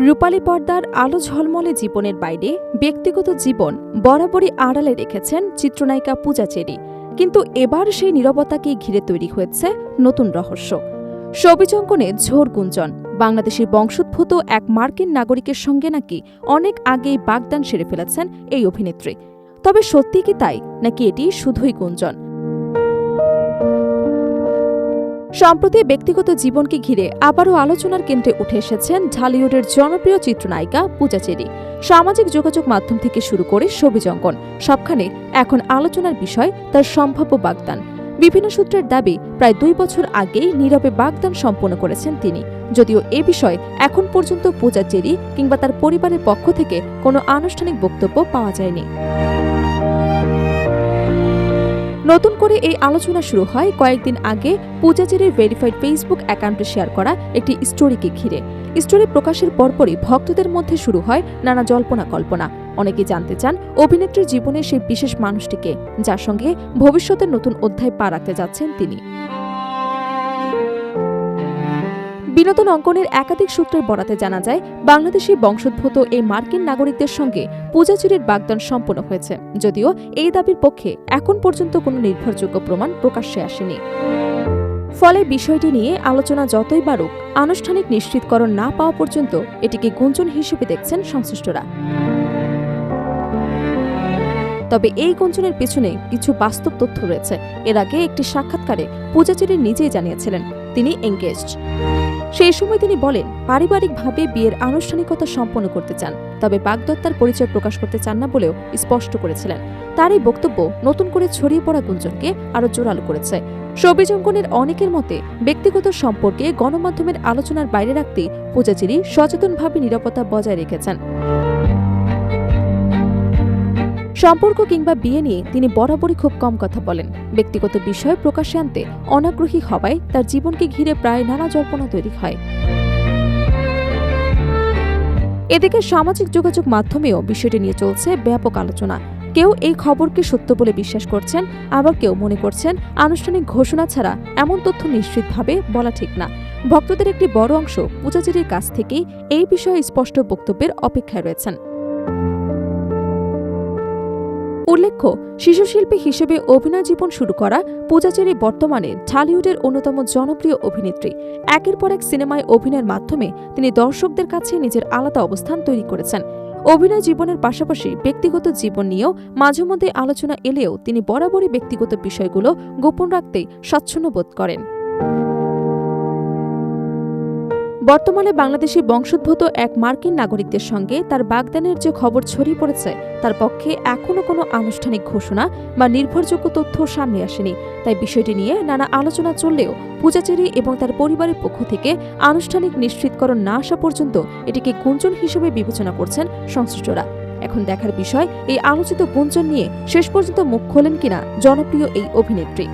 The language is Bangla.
রূপালী পর্দার আলো ঝলমলে জীবনের বাইরে ব্যক্তিগত জীবন বরাবরই আড়ালে রেখেছেন চিত্রনায়িকা পূজা চেরি। কিন্তু এবার সেই নীরবতাকেই ঘিরে তৈরি হয়েছে নতুন রহস্য। সবিজ অঙ্কনে ঝোর গুঞ্জন, বাংলাদেশি বংশোদ্ভূত এক মার্কিন নাগরিকের সঙ্গে নাকি অনেক আগেই বাগদান সেরে ফেলেছেন এই অভিনেত্রী। তবে সত্যি কি তাই, নাকি এটি শুধুই গুঞ্জন? সম্প্রতি ব্যক্তিগত জীবনকে ঘিরে আবারও আলোচনার কেন্দ্রে উঠে এসেছেন ঢালিউডের জনপ্রিয় চিত্রনায়িকা পূজা চেরি। সামাজিক যোগাযোগ মাধ্যম থেকে শুরু করে সবিজ অঙ্কন, সবখানে এখন আলোচনার বিষয় তার সম্ভাব্য বাগদান। বিভিন্ন সূত্রের দাবি, প্রায় 2 বছর আগেই নীরবে বাগদান সম্পন্ন করেছেন তিনি। যদিও এ বিষয়ে এখন পর্যন্ত পূজা চেরি কিংবা তার পরিবারের পক্ষ থেকে কোনো আনুষ্ঠানিক বক্তব্য পাওয়া যায়নি। নতুন করে এই আলোচনা শুরু হয় কয়েকদিন আগে পূজা চেরির ভেরিফাইড ফেসবুক অ্যাকাউন্টে শেয়ার করা একটি স্টোরিকে ঘিরে। স্টোরি প্রকাশের পরপরই ভক্তদের মধ্যে শুরু হয় নানা জল্পনা কল্পনা। অনেকেই জানতে চান অভিনেত্রীর জীবনের সেই বিশেষ মানুষটিকে, যার সঙ্গে ভবিষ্যতের নতুন অধ্যায় পা রাখতে যাচ্ছেন তিনি। বিনোদন অঙ্গনের একাধিক সূত্রের বরাতে জানা যায়, বাংলাদেশি বংশোদ্ভূত এই মার্কিন নাগরিকদের সঙ্গে পূজা চেরির বাগদান সম্পন্ন হয়েছে। যদিও এই দাবির পক্ষে এখন পর্যন্ত কোনো নির্ভরযোগ্য প্রমাণ প্রকাশ্যে আসেনি। ফলে বিষয়টি নিয়ে আলোচনা যতই বাড়ুক, আনুষ্ঠানিক নিশ্চিতকরণ না পাওয়া পর্যন্ত এটিকে গুঞ্জন হিসেবে দেখছেন সংশ্লিষ্টরা। তবে এই গুঞ্জনের পেছনে কিছু বাস্তব তথ্য রয়েছে। এর আগে একটি সাক্ষাৎকারে পূজা চেরি নিজেই জানিয়েছিলেন তিনি এঙ্গেজড। সেই সময় তিনি বলেন, পারিবারিকভাবে বিয়ের আনুষ্ঠানিকতা সম্পন্ন করতে চান, তবে বাগদত্তার পরিচয় প্রকাশ করতে চান না বলেও স্পষ্ট করেছিলেন। তার এই বক্তব্য নতুন করে ছড়িয়ে পড়া গুঞ্জনকে আরও জোরালো করেছে। সবিজ অঙ্কনের অনেকের মতে, ব্যক্তিগত সম্পর্কে গণমাধ্যমের আলোচনার বাইরে রাখতে পূজা চেরি সচেতনভাবে নিরাপত্তা বজায় রেখেছেন। সম্পর্ক কিংবা বিয়ে নিয়ে তিনি বরাবরই খুব কম কথা বলেন। ব্যক্তিগত বিষয় প্রকাশ্যে আনতে অনাগ্রহী হওয়ায় তার জীবনকে ঘিরে প্রায় নানা জল্পনা তৈরি হয়। এদিকে সামাজিক যোগাযোগ মাধ্যমেও বিষয়টি নিয়ে চলছে ব্যাপক আলোচনা। কেউ এই খবরকে সত্য বলে বিশ্বাস করছেন, আবার কেউ মনে করছেন আনুষ্ঠানিক ঘোষণা ছাড়া এমন তথ্য নিশ্চিতভাবে বলা ঠিক না। ভক্তদের একটি বড় অংশ পূজা চেরির কাছ থেকেই এই বিষয়ে স্পষ্ট বক্তব্যের অপেক্ষায় রয়েছেন। উল্লেখ্য, শিশুশিল্পী হিসেবে অভিনয় জীবন শুরু করা পূজা চেরি বর্তমানে ঢালিউডের অন্যতম জনপ্রিয় অভিনেত্রী। একের পর এক সিনেমায় অভিনয়ের মাধ্যমে তিনি দর্শকদের কাছে নিজের আলাদা অবস্থান তৈরি করেছেন। অভিনয় জীবনের পাশাপাশি ব্যক্তিগত জীবন নিয়েও মাঝে মধ্যে আলোচনা এলেও তিনি বরাবরই ব্যক্তিগত বিষয়গুলো গোপন রাখতেই স্বাচ্ছন্দ্য বোধ করেন। বর্তমানে বাংলাদেশি বংশোদ্ভূত এক মার্কিন নাগরিকদের সঙ্গে তার বাগদানের যে খবর ছড়িয়ে পড়েছে, তার পক্ষে এখনও কোনো আনুষ্ঠানিক ঘোষণা বা নির্ভরযোগ্য তথ্য সামনে আসেনি। তাই বিষয়টি নিয়ে নানা আলোচনা চললেও পূজা চেরি এবং তার পরিবারের পক্ষ থেকে আনুষ্ঠানিক নিশ্চিতকরণ না আসা পর্যন্ত এটিকে গুঞ্জন হিসেবে বিবেচনা করছেন সংশ্লিষ্টরা। এখন দেখার বিষয়, এই আলোচিত গুঞ্জন নিয়ে শেষ পর্যন্ত মুখ খোলেন কিনা জনপ্রিয় এই অভিনেত্রী।